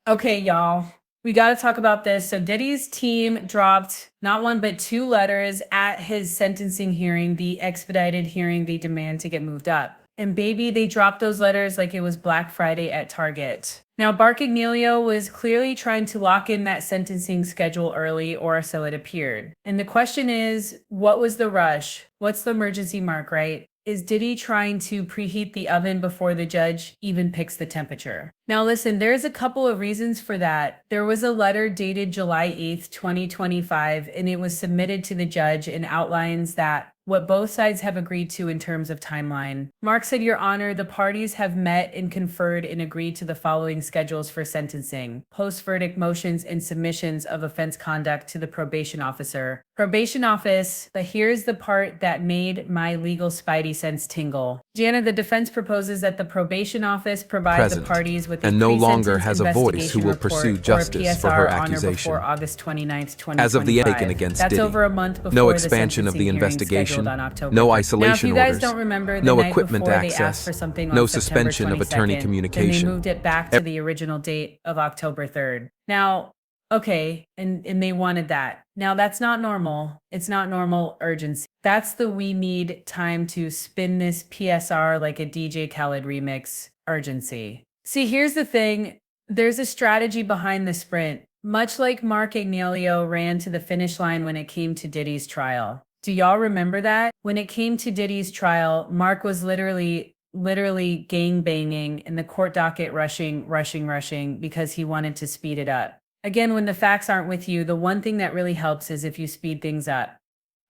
Okay, y'all, we got to talk about this. So, Diddy's team dropped not one but two letters at his sentencing hearing, the expedited hearing they demand to get moved up. And baby, they dropped those letters like it was Black Friday at Target. Now, Barcagnilio was clearly trying to lock in that sentencing schedule early, or so it appeared. And the question is, what was the rush? What's the emergency mark, right? Is Diddy trying to preheat the oven before the judge even picks the temperature? Now, listen, there's a couple of reasons for that. There was a letter dated July 8th, 2025, and it was submitted to the judge and outlines that what both sides have agreed to in terms of timeline. Mark said, Your Honor, the parties have met and conferred and agreed to the following schedules for sentencing: post-verdict motions and submissions of offense conduct to the probation officer. Probation office, but here's the part that made my legal spidey sense tingle. Jana, the defense proposes that the probation office provide the parties with a and no longer pre-sentence has a voice who will pursue justice for her accusation. Before August 29th, 2025. As of the taken against That's Diddy, over a month before no the expansion of the sentencing hearing investigation, scheduled on October no 3rd. isolation Now, if you guys orders, don't remember, the no night equipment before they asked access, for something on no September suspension of attorney 22nd, communication. Then they moved it back to the original date of October 3rd. Now, okay, and they wanted that. Now, that's not normal. It's not normal urgency. That's the we need time to spin this PSR like a DJ Khaled remix urgency. See, here's the thing. There's a strategy behind the sprint, much like Mark Agnello ran to the finish line when it came to Diddy's trial. Do y'all remember that? When it came to Diddy's trial, Mark was literally gang banging and the court docket rushing because he wanted to speed it up. Again, when the facts aren't with you, the one thing that really helps is if you speed things up.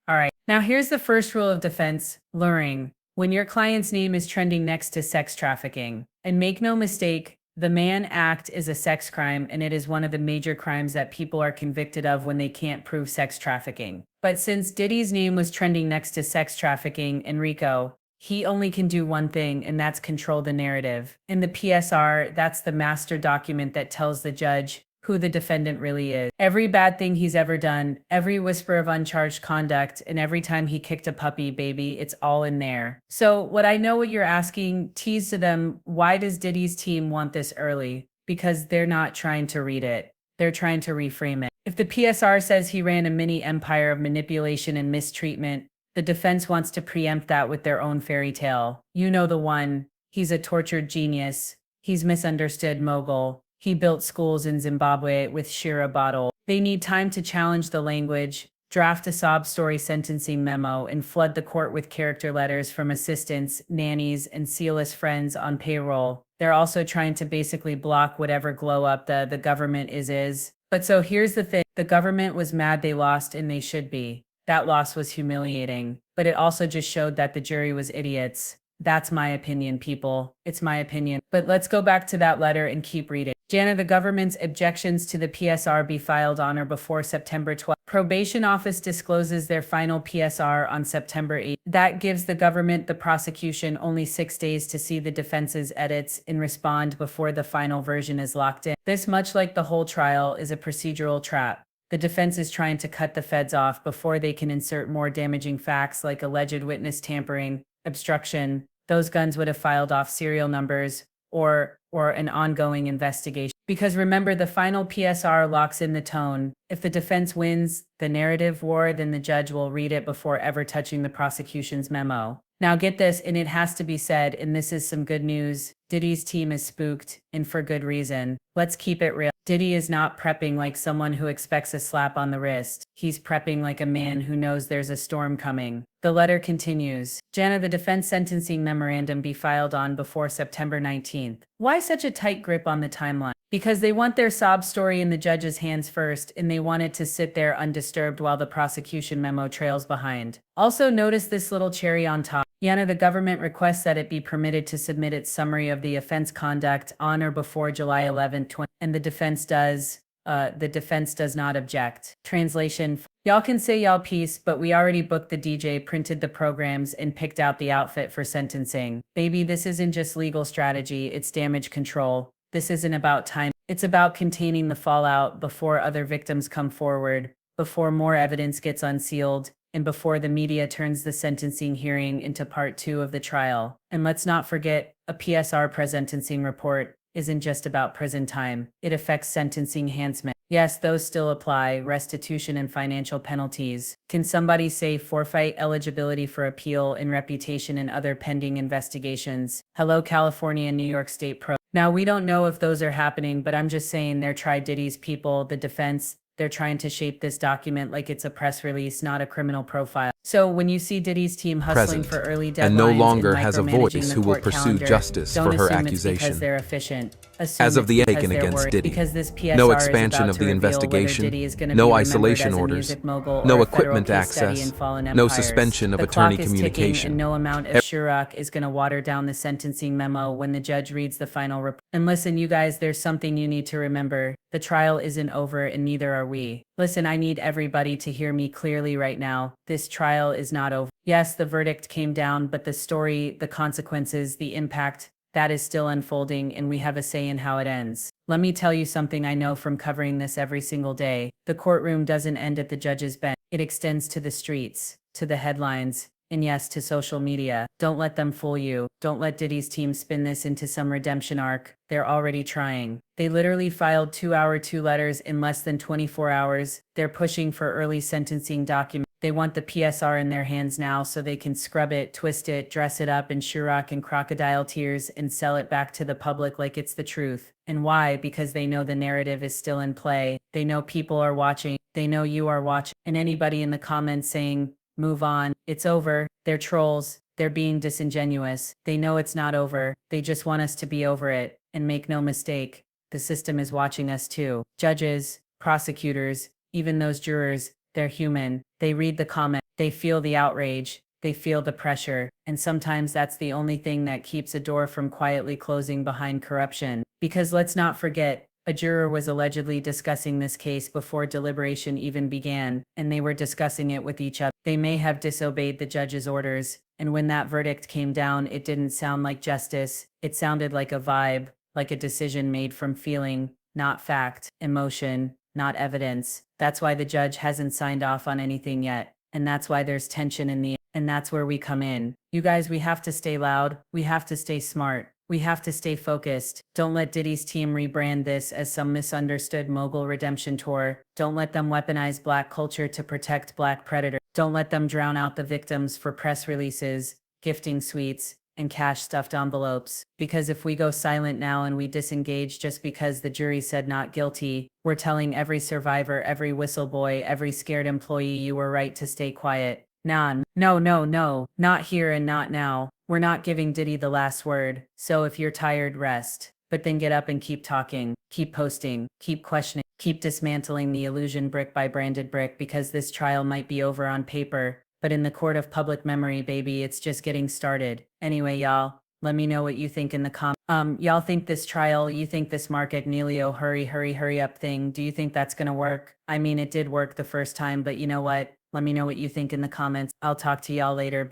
All right. Now, here's the first rule of defense: luring. When your client's name is trending next to sex trafficking. And make no mistake, the Mann Act is a sex crime, and it is one of the major crimes that people are convicted of when they can't prove sex trafficking. But since Diddy's name was trending next to sex trafficking, Enrico, he only can do one thing, and that's control the narrative. In the PSR, that's the master document that tells the judge who the defendant really is. Every bad thing he's ever done, every whisper of uncharged conduct, and every time he kicked a puppy, baby, it's all in there. So what I know what you're asking, tease to them, why does Diddy's team want this early? Because they're not trying to read it. They're trying to reframe it. If the PSR says he ran a mini empire of manipulation and mistreatment, the defense wants to preempt that with their own fairy tale. You know the one. He's a tortured genius. He's misunderstood mogul. He built schools in Zimbabwe with Shira bottle. They need time to challenge the language, draft a sob story sentencing memo, and flood the court with character letters from assistants, nannies, and seal-less friends on payroll. They're also trying to basically block whatever glow up the government is. But so here's the thing. The government was mad they lost, and they should be. That loss was humiliating, but it also just showed that the jury was idiots. That's my opinion, people. It's my opinion. But let's go back to that letter and keep reading. Jana, the government's objections to the PSR be filed on or before September 12th. Probation office discloses their final PSR on September 8th. That gives the government, the prosecution, only 6 days to see the defense's edits and respond before the final version is locked in. This, much like the whole trial, is a procedural trap. The defense is trying to cut the feds off before they can insert more damaging facts like alleged witness tampering, obstruction. Those guns would have filed off serial numbers or an ongoing investigation. Because remember, the final PSR locks in the tone. If the defense wins the narrative war, then the judge will read it before ever touching the prosecution's memo. Now get this, and it has to be said, and this is some good news. Diddy's team is spooked, and for good reason. Let's keep it real. Diddy is not prepping like someone who expects a slap on the wrist. He's prepping like a man who knows there's a storm coming. The letter continues. Jana, the defense sentencing memorandum be filed on before September 19th. Why such a tight grip on the timeline? Because they want their sob story in the judge's hands first, and they want it to sit there undisturbed while the prosecution memo trails behind. Also, notice this little cherry on top. Jana, the government requests that it be permitted to submit its summary of the offense conduct on or before July 11th, 20, and the defense does not object. Translation: y'all can say y'all piece, but we already booked the DJ, printed the programs, and picked out the outfit for sentencing. Baby, this isn't just legal strategy, it's damage control. This isn't about time. It's about containing the fallout before other victims come forward, before more evidence gets unsealed, and before the media turns the sentencing hearing into part 2 of the trial. And let's not forget a PSR presentencing report. isn't just about prison time. It affects sentencing enhancement. Yes, those still apply, restitution and financial penalties. Can somebody say forfeit eligibility for appeal in reputation and other pending investigations? Hello, California and New York State Pro. Now, we don't know if those are happening, but I'm just saying they're Diddy's people, the defense. They're trying to shape this document like it's a press release, not a criminal profile. So when you see Diddy's team hustling for early deadlines and no longer and has a voice who will pursue justice for her accusation. Because they're efficient. Assume As of the because taken they're against worried, Diddy, because this PSR no is expansion about of to the reveal whether investigation, Diddy is gonna no be isolation remembered as a orders, music mogul no or a federal equipment case study access, in fallen no empires. suspension of The attorney clock is ticking, communication. and no amount of Chirac is going to water down the sentencing memo when the judge reads the final report. And listen, you guys, there's something you need to remember. The trial isn't over, and neither are we. Listen, I need everybody to hear me clearly right now. This trial is not over. Yes, the verdict came down, but the story, the consequences, the impact, that is still unfolding, and we have a say in how it ends. Let me tell you something I know from covering this every single day. The courtroom doesn't end at the judge's bench. It extends to the streets, to the headlines, and yes, to social media. Don't let them fool you. Don't let Diddy's team spin this into some redemption arc. They're already trying. They literally filed 2 letters in less than 24 hours. They're pushing for early sentencing documents. They want the PSR in their hands now so they can scrub it, twist it, dress it up in Chirac and crocodile tears and sell it back to the public like it's the truth. And why? Because they know the narrative is still in play. They know people are watching. They know you are watching. And anybody in the comments saying, move on, it's over, they're trolls. They're being disingenuous. They know it's not over. They just want us to be over it. And make no mistake, the system is watching us too. Judges, prosecutors, even those jurors, they're human. They read the comment. They feel the outrage. They feel the pressure. And sometimes that's the only thing that keeps a door from quietly closing behind corruption. Because let's not forget, a juror was allegedly discussing this case before deliberation even began, and they were discussing it with each other. They may have disobeyed the judge's orders, and when that verdict came down, it didn't sound like justice. It sounded like a vibe, like a decision made from feeling, not fact, emotion, not evidence. That's why the judge hasn't signed off on anything yet. And that's why there's tension in the, and that's where we come in. You guys, we have to stay loud. We have to stay smart. We have to stay focused. Don't let Diddy's team rebrand this as some misunderstood mogul redemption tour. Don't let them weaponize Black culture to protect Black predators. Don't let them drown out the victims for press releases, gifting suites, and cash-stuffed envelopes. Because if we go silent now and we disengage just because the jury said not guilty, we're telling every survivor, every whistleboy, every scared employee you were right to stay quiet. No, not here and not now. We're not giving Diddy the last word. So if you're tired, rest. But then get up and keep talking, keep posting, keep questioning, keep dismantling the illusion brick by branded brick, because this trial might be over on paper, but in the court of public memory, baby, it's just getting started. Anyway, y'all, let me know what you think in the comments. Y'all think this trial, you think this Mark Agnelio hurry up thing, do you think that's gonna work? I mean, it did work the first time, but you know what? Let me know what you think in the comments. I'll talk to y'all later.